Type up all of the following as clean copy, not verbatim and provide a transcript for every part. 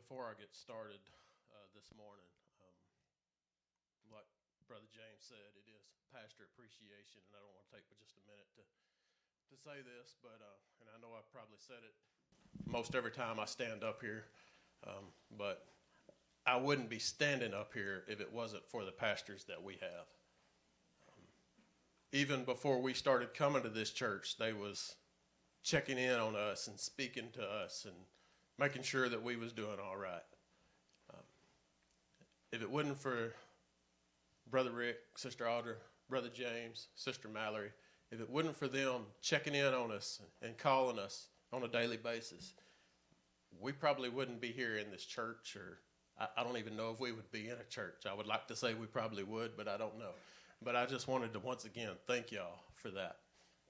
Before I get started this morning, like Brother James said, it is Pastor Appreciation, and I don't want to take but just a minute to say this, but and I know I've probably said it most every time I stand up here, but I wouldn't be standing up here if it wasn't for the pastors that we have. Even before we started coming to this church, they was checking in on us and speaking to us and making sure that we was doing all right. If it wasn't for Brother Rick, Sister Audra, Brother James, Sister Mallory, if it wasn't for them checking in on us and calling us on a daily basis, we probably wouldn't be here in this church, or I don't even know if we would be in a church. I would like to say we probably would, but I don't know. But I just wanted to once again thank y'all for that.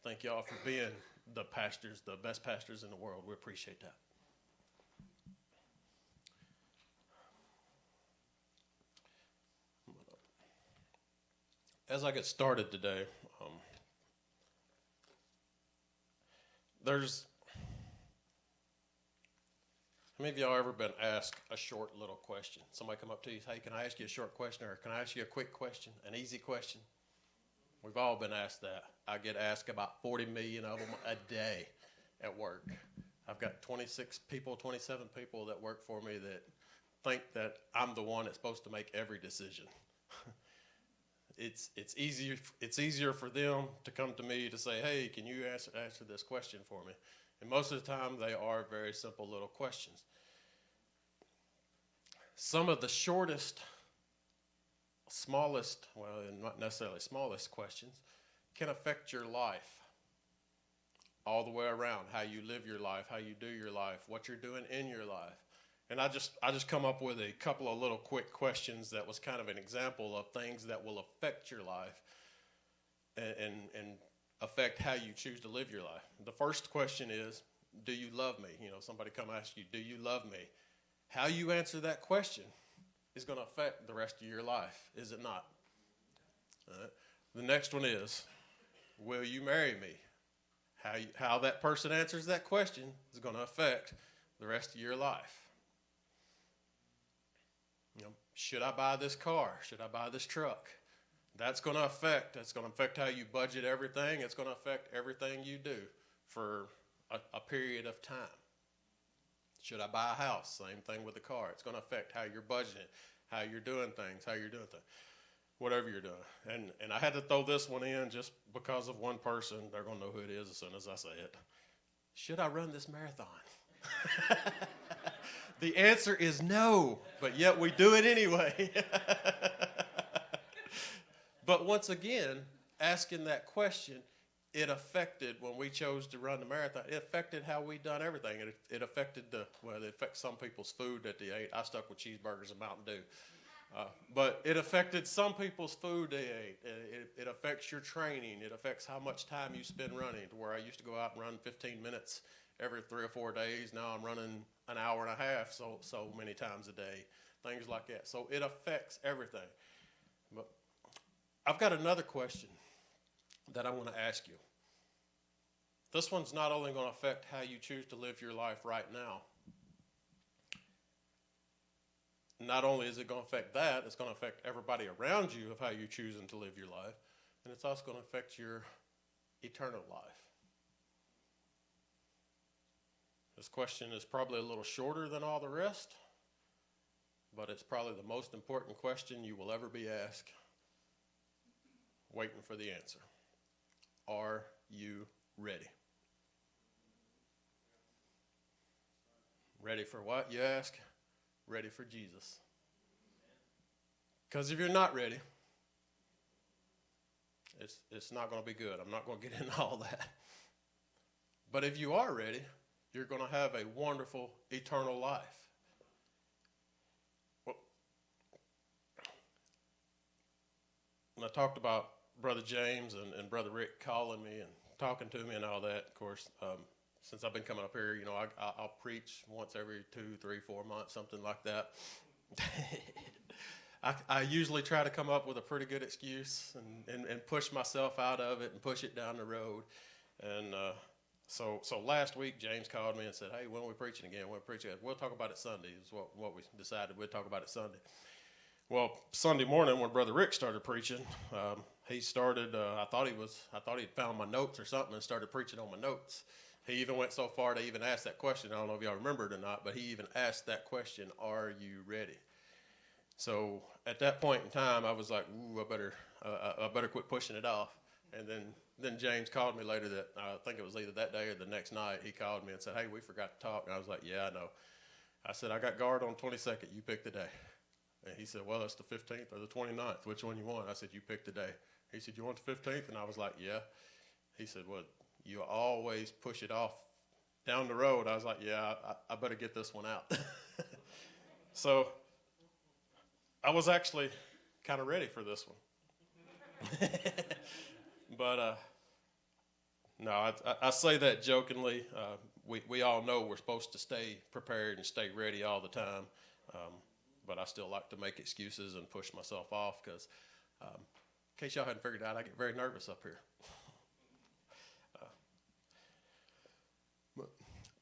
Thank y'all for being the pastors, the best pastors in the world. We appreciate that. As I get started today, how many of y'all ever been asked a short little question? Somebody come up to you and say, hey, can I ask you a short question, or can I ask you a quick question, an easy question? We've all been asked that. I get asked about 40 million of them a day at work. I've got 27 people that work for me that think that I'm the one that's supposed to make every decision. It's easier for them to come to me to say, hey, can you answer this question for me? And most of the time, they are very simple little questions. Some of the shortest, smallest, well, not necessarily smallest questions, can affect your life all the way around, how you live your life, how you do your life, what you're doing in your life. And I just come up with a couple of little quick questions that was kind of an example of things that will affect your life and affect how you choose to live your life. The first question is, do you love me? You know, somebody come ask you, do you love me? How you answer that question is going to affect the rest of your life, is it not? The next one is, will you marry me? How that person answers that question is going to affect the rest of your life. You know, should I buy this car? Should I buy this truck? That's going to affect how you budget everything. It's going to affect everything you do for a period of time. Should I buy a house? Same thing with the car. It's going to affect how you're budgeting, how you're doing things, whatever you're doing. And I had to throw this one in just because of one person. They're going to know who it is as soon as I say it. Should I run this marathon? The answer is no, but yet we do it anyway. But once again, asking that question, it affected, when we chose to run the marathon, it affected how we done everything. It affected it affects some people's food that they ate. I stuck with cheeseburgers and Mountain Dew. But it affected some people's food they ate. It affects your training. It affects how much time you spend running, to where I used to go out and run 15 minutes every 3 or 4 days. Now I'm running an hour and a half so many times a day, things like that. So it affects everything. But I've got another question that I want to ask you. This one's not only going to affect how you choose to live your life right now. Not only is it going to affect that, it's going to affect everybody around you of how you're choosing to live your life, and it's also going to affect your eternal life. This question is probably a little shorter than all the rest, but it's probably the most important question you will ever be asked, waiting for the answer. Are you ready? Ready for what, you ask? Ready for Jesus. Because if you're not ready, it's not going to be good. I'm not going to get into all that. But if you are ready, you're going to have a wonderful eternal life. Well, when I talked about Brother James and Brother Rick calling me and talking to me and all that, of course, since I've been coming up here, you know, I'll preach once every 2, 3, 4 months, something like that. I usually try to come up with a pretty good excuse and push myself out of it and push it down the road. And So last week, James called me and said, hey, when are we preaching again? When are we preaching? We'll talk about it Sunday is what we decided. We'd talk about it Sunday. Well, Sunday morning when Brother Rick started preaching, he started, I thought he'd found my notes or something and started preaching on my notes. He even went so far to even ask that question. I don't know if y'all remember it or not, but he even asked that question, are you ready? So at that point in time, I was like, ooh, I better quit pushing it off. And then James called me later that, I think it was either that day or the next night, he called me and said, hey, we forgot to talk. And I was like, yeah, I know. I said, I got guard on 22nd. You pick the day. And he said, well, it's the 15th or the 29th. Which one you want? I said, you pick the day. He said, you want the 15th? And I was like, yeah. He said, well, you always push it off down the road. I was like, yeah, I better get this one out. So I was actually kind of ready for this one. But no, I say that jokingly. We all know we're supposed to stay prepared and stay ready all the time. But I still like to make excuses and push myself off because, in case y'all hadn't figured out, I get very nervous up here. But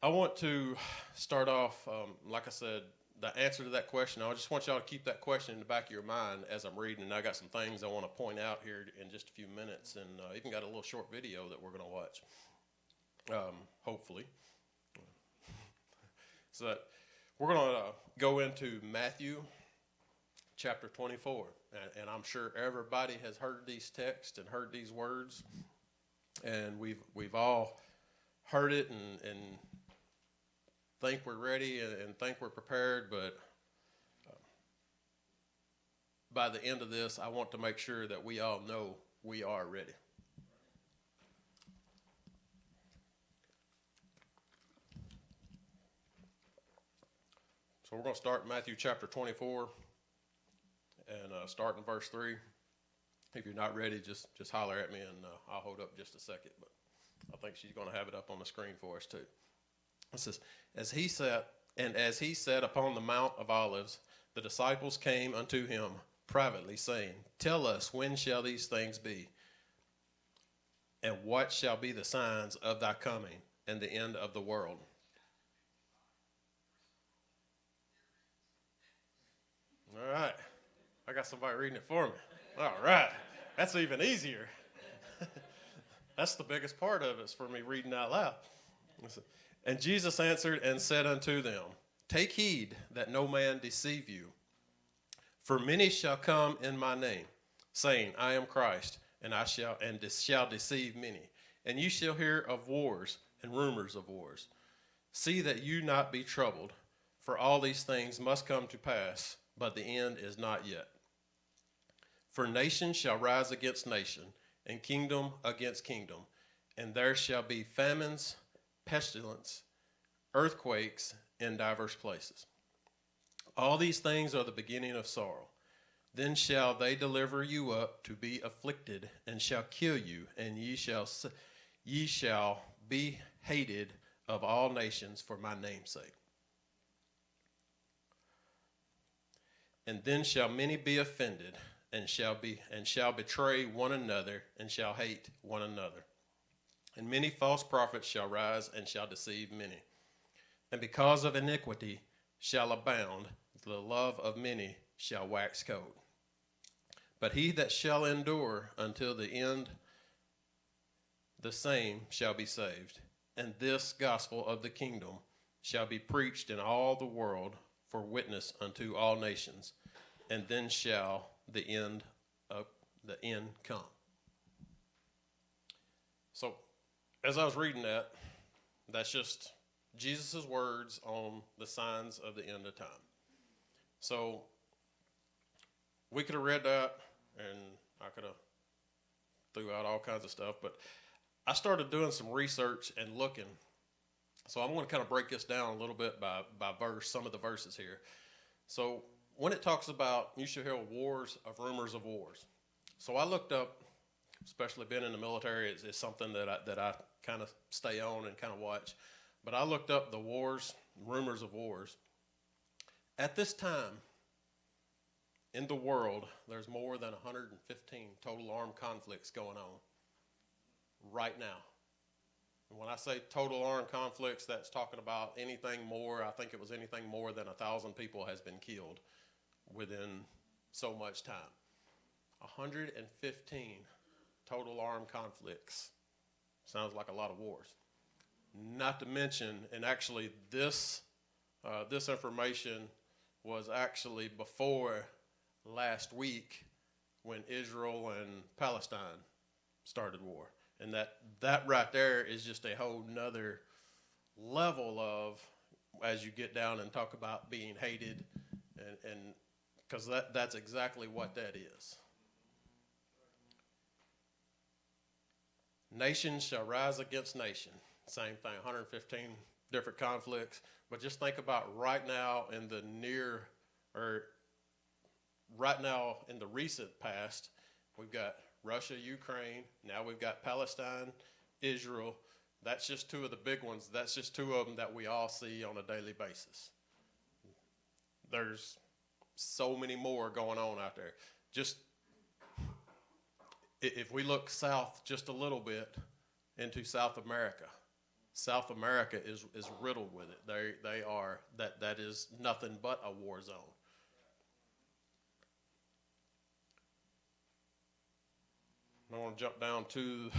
I want to start off, like I said, the answer to that question. I just want y'all to keep that question in the back of your mind as I'm reading. And I got some things I want to point out here in just a few minutes, and even got a little short video that we're going to watch, hopefully. So that we're going to go into Matthew chapter 24, and I'm sure everybody has heard these texts and heard these words, and we've all heard it and think we're ready and think we're prepared, but by the end of this, I want to make sure that we all know we are ready. So we're going to start in Matthew chapter 24 and start in verse 3. If you're not ready, just holler at me and I'll hold up just a second, but I think she's going to have it up on the screen for us too. It says, as he sat upon the Mount of Olives, the disciples came unto him privately, saying, tell us, when shall these things be? And what shall be the signs of thy coming and the end of the world? All right. I got somebody reading it for me. All right. That's even easier. That's the biggest part of it, is for me reading out loud. And Jesus answered and said unto them, take heed that no man deceive you. For many shall come in my name, saying, I am Christ, and shall deceive many. And you shall hear of wars and rumors of wars. See that you not be troubled, for all these things must come to pass, but the end is not yet. For nation shall rise against nation, and kingdom against kingdom, and there shall be famines, pestilence, earthquakes in diverse places. All these things are the beginning of sorrow. Then shall they deliver you up to be afflicted, and shall kill you, and ye shall be hated of all nations for my name's sake. And then shall many be offended, and shall betray one another, and shall hate one another. And many false prophets shall rise, and shall deceive many. And because of iniquity shall abound, the love of many shall wax cold. But he that shall endure until the end, the same shall be saved. And this gospel of the kingdom shall be preached in all the world for witness unto all nations, and then shall the end come. So, as I was reading that, that's just Jesus' words on the signs of the end of time. So, we could have read that, and I could have threw out all kinds of stuff, but I started doing some research and looking. So I'm going to kind of break this down a little bit by verse, some of the verses here. So when it talks about you shall hear wars of rumors of wars. So I looked up, especially being in the military, is something that I kind of stay on and kind of watch. But I looked up the wars, rumors of wars. At this time in the world, there's more than 115 total armed conflicts going on right now. And when I say total armed conflicts, that's talking about anything more. I think it was anything more than 1,000 people has been killed within so much time. 115 total armed conflicts. Sounds like a lot of wars. Not to mention, and actually this information was actually before last week when Israel and Palestine started war. And that right there is just a whole nother level of, as you get down and talk about being hated, and because that's exactly what that is. Nation shall rise against nation. Same thing, 115 different conflicts. But just think about right now in the recent past, we've got Russia, Ukraine. Now we've got Palestine, Israel. That's just two of the big ones. That's just two of them that we all see on a daily basis. There's so many more going on out there. Just if we look south just a little bit into South America is riddled with it. They are that is nothing but a war zone. I want to jump down to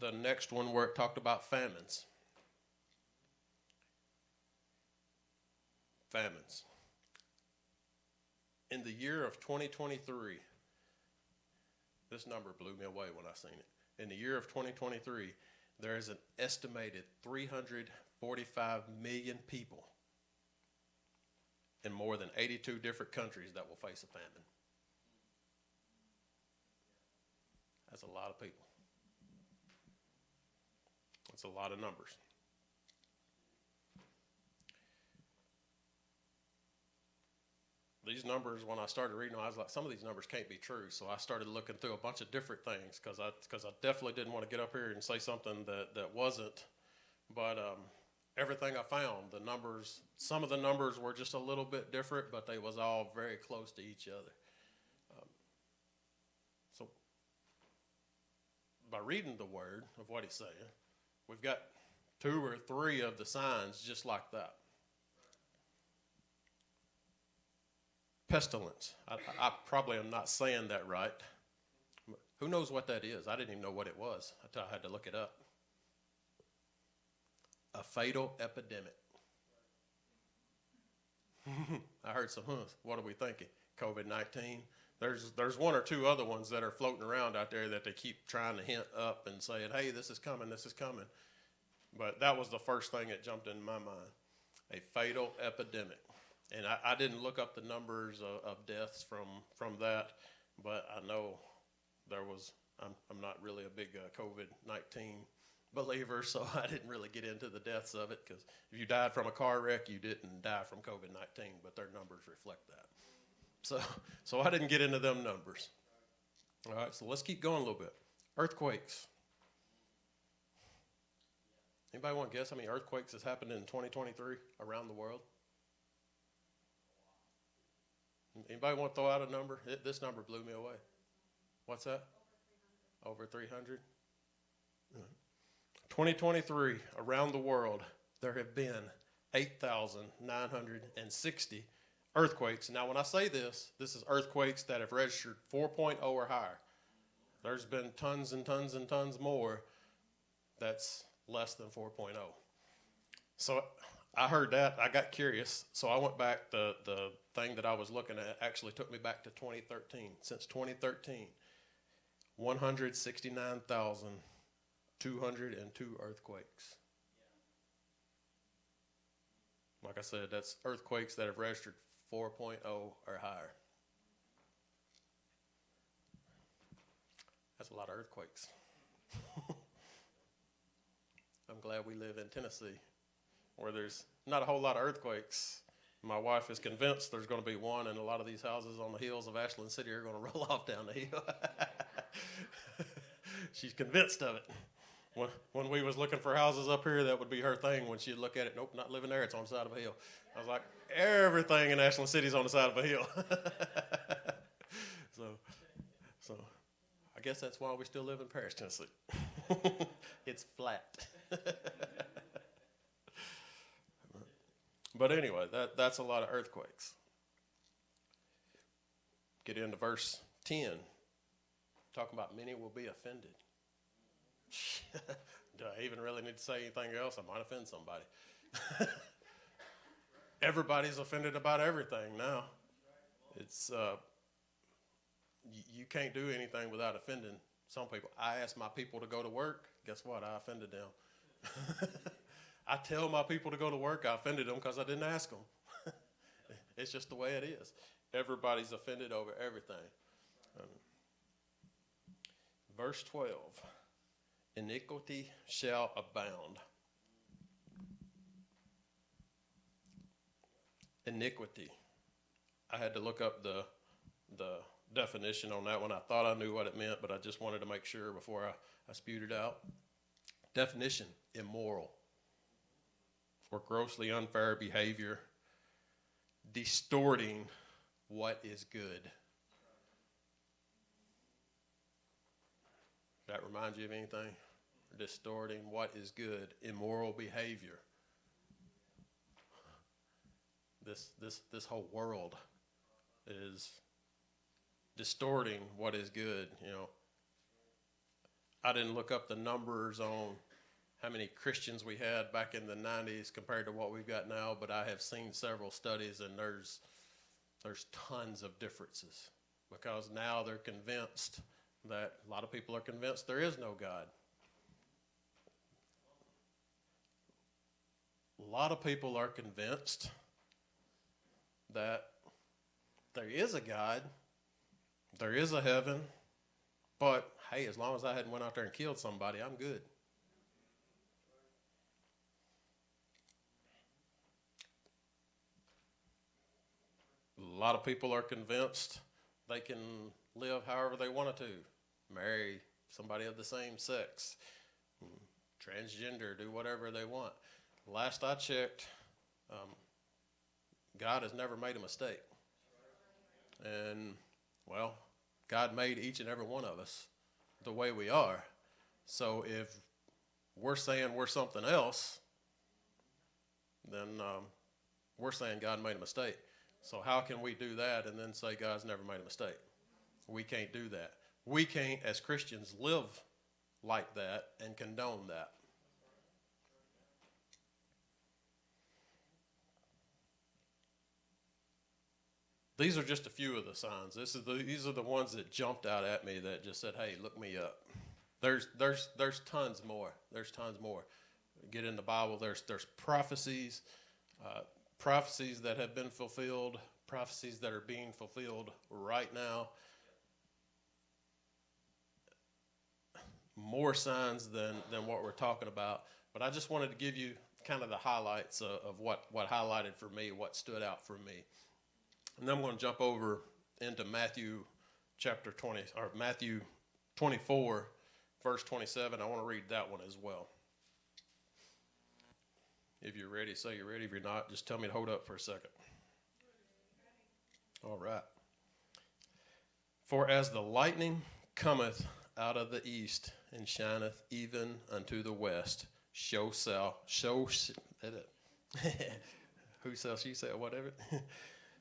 the next one where it talked about famines. Famines. In the year of 2023, this number blew me away when I seen it. In the year of 2023, there is an estimated 345 million people in more than 82 different countries that will face a famine. That's a lot of people. That's a lot of numbers. These numbers, when I started reading them, I was like, some of these numbers can't be true. So I started looking through a bunch of different things because I definitely didn't want to get up here and say something that wasn't. But everything I found, the numbers, some of the numbers were just a little bit different, but they was all very close to each other. So by reading the word of what he's saying, we've got 2 or 3 of the signs just like that. Pestilence. I probably am not saying that right. Who knows what that is? I didn't even know what it was until I had to look it up. A fatal epidemic. I heard some, what are we thinking? COVID-19. There's 1 or 2 other ones that are floating around out there that they keep trying to hint up and saying, hey, this is coming, this is coming. But that was the first thing that jumped into my mind. A fatal epidemic. And I didn't look up the numbers of deaths from that, but I know there was, I'm not really a big COVID-19 believer, so I didn't really get into the deaths of it, because if you died from a car wreck, you didn't die from COVID-19, but their numbers reflect that. So I didn't get into them numbers. All right, so let's keep going a little bit. Earthquakes. Anybody want to guess how many earthquakes has happened in 2023 around the world? Anybody want to throw out a number? This number blew me away. What's that? Over 300. 2023, around the world, there have been 8,960 earthquakes. Now, when I say this is earthquakes that have registered 4.0 or higher. There's been tons and tons and tons more that's less than 4.0. So I heard that. I got curious. So I went back. The thing that I was looking at actually took me back to 2013. Since 2013, 169,202 earthquakes. Like I said, that's earthquakes that have registered 4.0 or higher. That's a lot of earthquakes. I'm glad we live in Tennessee, where there's not a whole lot of earthquakes. My wife is convinced there's going to be one, and a lot of these houses on the hills of Ashland City are going to roll off down the hill. She's convinced of it. When we was looking for houses up here, that would be her thing. When she'd look at it, nope, not living there, it's on the side of a hill. I was like, everything in Ashland City is on the side of a hill. So I guess that's why we still live in Paris, Tennessee. It's flat. But anyway, that's a lot of earthquakes. Get into verse 10. Talking about many will be offended. Do I even really need to say anything else? I might offend somebody. Everybody's offended about everything now. It's you can't do anything without offending some people. I asked my people to go to work. Guess what? I offended them. I tell my people to go to work. I offended them because I didn't ask them. It's just the way it is. Everybody's offended over everything. Verse 12. Iniquity shall abound. Iniquity. I had to look up the definition on that one. I thought I knew what it meant, but I just wanted to make sure before I spewed it out. Definition: immoral or grossly unfair behavior, distorting what is good. That remind you of anything? Distorting what is good, immoral behavior. This whole world is distorting what is good. You know, I didn't look up the numbers on how many Christians we had back in the 90s compared to what we've got now, but I have seen several studies, and there's tons of differences, because now they're convinced that a lot of people are convinced there is no God. A lot of people are convinced that there is a God, there is a heaven, but hey, as long as I hadn't went out there and killed somebody, I'm good. A lot of people are convinced they can live however they wanted to, marry somebody of the same sex, transgender, do whatever they want. Last I checked, God has never made a mistake. And, well, God made each and every one of us the way we are. So if we're saying we're something else, then we're saying God made a mistake. So how can we do that and then say God's never made a mistake? We can't do that. We can't, as Christians, live like that and condone that. These are just a few of the signs. These are the ones that jumped out at me that just said, hey, look me up. There's tons more. There's tons more. Get in the Bible, there's prophecies, prophecies that have been fulfilled, prophecies that are being fulfilled right now. More signs than what we're talking about. But I just wanted to give you kind of the highlights of what highlighted for me, what stood out for me. And then I'm going to jump over into Matthew chapter 20, or Matthew 24, verse 27. I want to read that one as well. If you're ready, say you're ready. If you're not, just tell me to hold up for a second. All right. For as the lightning cometh out of the east and shineth even unto the west, who shall she say, whatever.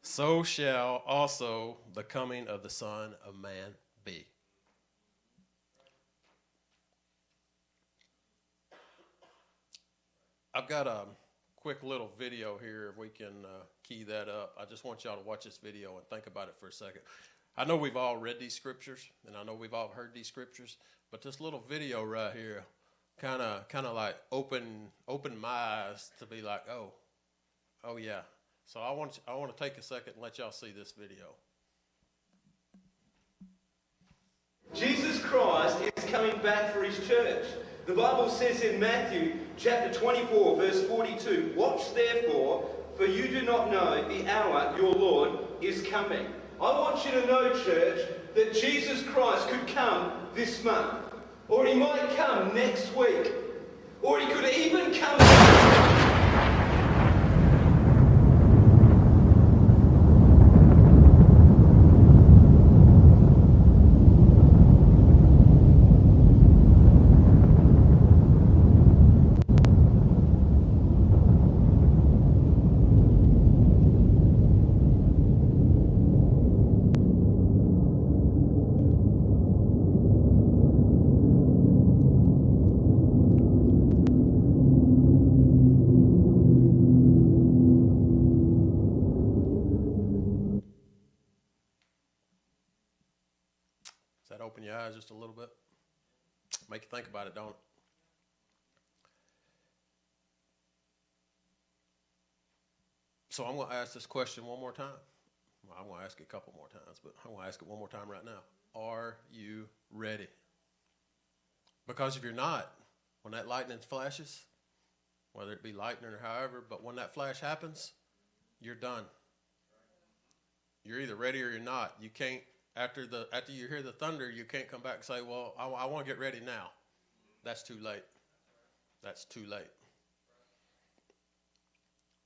So shall also the coming of the Son of Man be. I've got a quick little video here, if we can key that up. I just want y'all to watch this video and think about it for a second. I know we've all read these scriptures, and I know we've all heard these scriptures, but this little video right here kind of like opened my eyes to be like, oh yeah. So I want to take a second and let y'all see this video. Jesus Christ is coming back for his church. The Bible says in Matthew chapter 24, verse 42, watch therefore, for you do not know the hour your Lord is coming. I want you to know, church, that Jesus Christ could come this month, or he might come next week, or he could even come eyes just a little bit? Make you think about it, don't it? So I'm going to ask this question one more time. Well, I'm going to ask it a couple more times, but I'm going to ask it one more time right now. Are you ready? Because if you're not, when that lightning flashes, whether it be lightning or however, but when that flash happens, you're done. You're either ready or you're not. You can't, after you hear the thunder, you can't come back and say, well, I want to get ready now. That's too late. That's too late.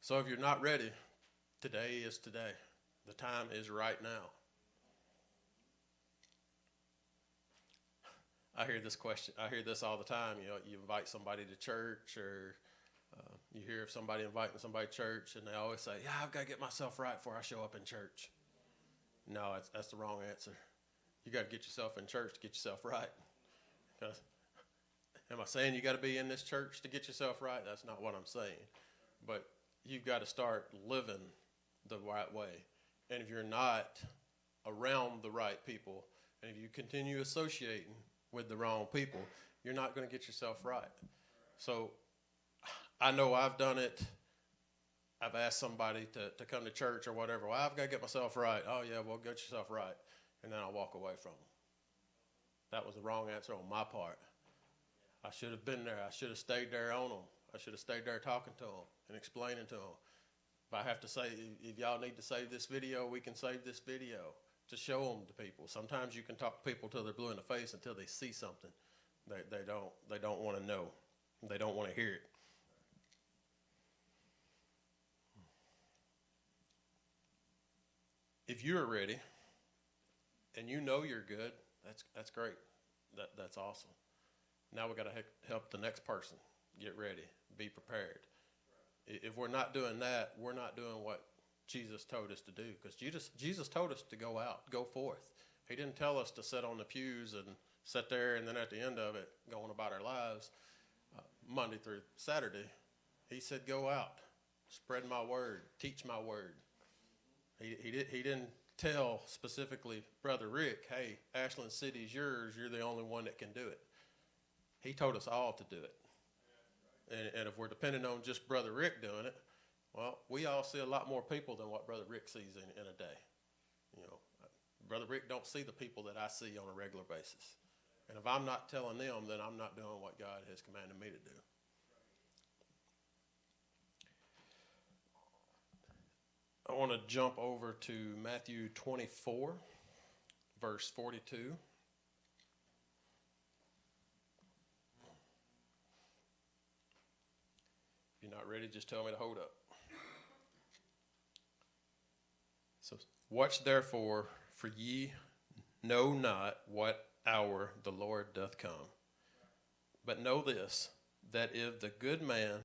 So if you're not ready, today is today. The time is right now. I hear this question. I hear this all the time. You know, you invite somebody to church, or you hear of somebody inviting somebody to church, and they always say, "Yeah, I've got to get myself right before I show up in church." No, that's the wrong answer. You got to get yourself in church to get yourself right. Because, am I saying you got to be in this church to get yourself right? That's not what I'm saying. But you've got to start living the right way. And if you're not around the right people, and if you continue associating with the wrong people, you're not going to get yourself right. So I know I've done it. I've asked somebody to come to church or whatever. Well, I've got to get myself right. Oh, yeah, well, get yourself right. And then I'll walk away from them. That was the wrong answer on my part. I should have been there. I should have stayed there on them. I should have stayed there talking to them and explaining to them. If I have to say, if y'all need to save this video, we can save this video to show them to people. Sometimes you can talk to people till they're blue in the face until they see something. They don't want to know. They don't want to hear it. If you're ready and you know you're good, that's great. That's awesome. Now we got to help the next person get ready, be prepared. If we're not doing that, we're not doing what Jesus told us to do, because Jesus told us to go out, go forth. He didn't tell us to sit on the pews and sit there and then at the end of it going about our lives Monday through Saturday. He said go out, spread my word, teach my word. He didn't tell specifically Brother Rick, hey, Ashland City's yours, you're the only one that can do it. He told us all to do it. And if we're depending on just Brother Rick doing it, well, we all see a lot more people than what Brother Rick sees in a day. You know, Brother Rick don't see the people that I see on a regular basis. And if I'm not telling them, then I'm not doing what God has commanded me to do. I want to jump over to Matthew 24, verse 42. If you're not ready, just tell me to hold up. So, watch therefore, for ye know not what hour the Lord doth come. But know this, that if the good man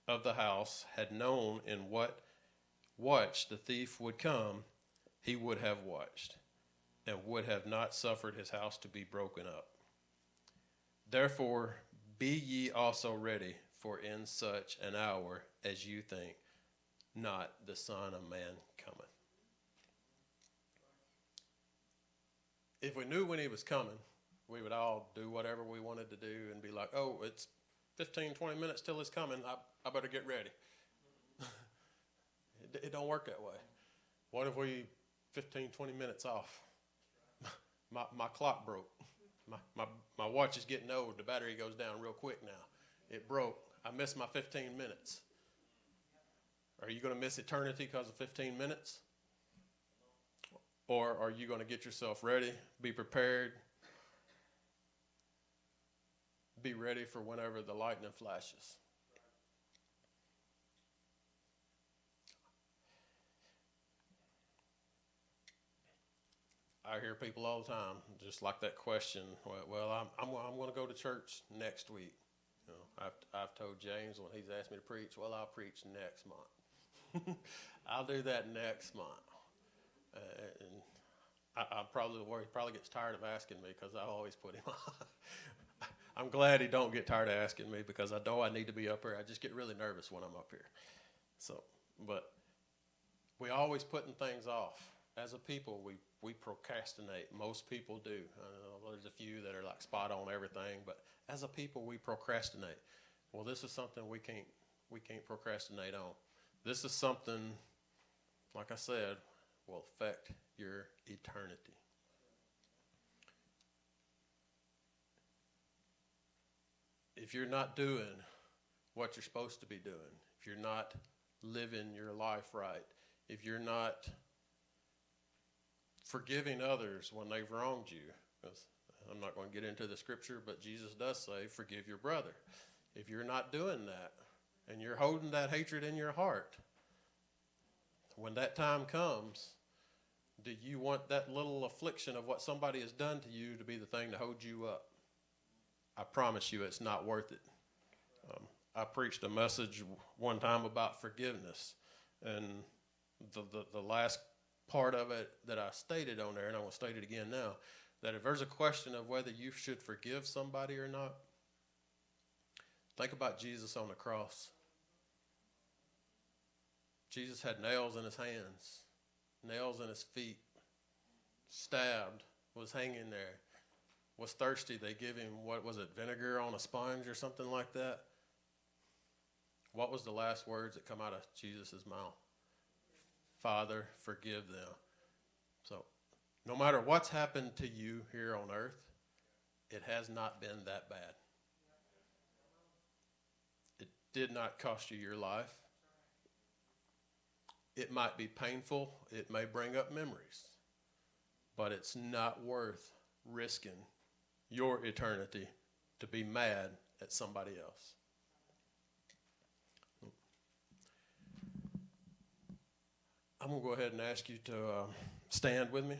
of the house had known in what watch the thief would come, he would have watched, and would have not suffered his house to be broken up. Therefore be ye also ready, for in such an hour as you think not the Son of Man cometh. If we knew when he was coming, we would all do whatever we wanted to do and be like, oh, it's 15, 20 minutes till it's coming. I better get ready. It don't work that way. What if we 15, 20 minutes off? My clock broke. My watch is getting old. The battery goes down real quick now. It broke. I missed my 15 minutes. Are you going to miss eternity because of 15 minutes? Or are you going to get yourself ready, be prepared, be ready for whenever the lightning flashes? I hear people all the time, just like that question. Well, I'm going to go to church next week. You know, I've told James when he's asked me to preach, well, I'll preach next month. I'll do that next month. And I probably worry. He probably gets tired of asking me because I always put him on. I'm glad he don't get tired of asking me because I know I need to be up here. I just get really nervous when I'm up here. So, but we always putting things off. As a people, we procrastinate. Most people do. There's a few that are like spot on everything, but as a people, we procrastinate. Well, this is something we can't procrastinate on. This is something, like I said, will affect your eternity. If you're not doing what you're supposed to be doing, if you're not living your life right, if you're not forgiving others when they've wronged you, because I'm not going to get into the scripture, but Jesus does say, forgive your brother. If you're not doing that, and you're holding that hatred in your heart, when that time comes, do you want that little affliction of what somebody has done to you to be the thing to hold you up? I promise you it's not worth it. I preached a message one time about forgiveness, and the last part of it that I stated on there, and I'm going to state it again now, that if there's a question of whether you should forgive somebody or not, think about Jesus on the cross. Jesus had nails in his hands, nails in his feet, stabbed, was hanging there, was thirsty. They give him, what was it, vinegar on a sponge or something like that? What was the last words that come out of Jesus' mouth? Father, forgive them. So no matter what's happened to you here on earth, it has not been that bad. It did not cost you your life. It might be painful. It may bring up memories. But it's not worth risking your eternity to be mad at somebody else. I'm going to go ahead and ask you to stand with me.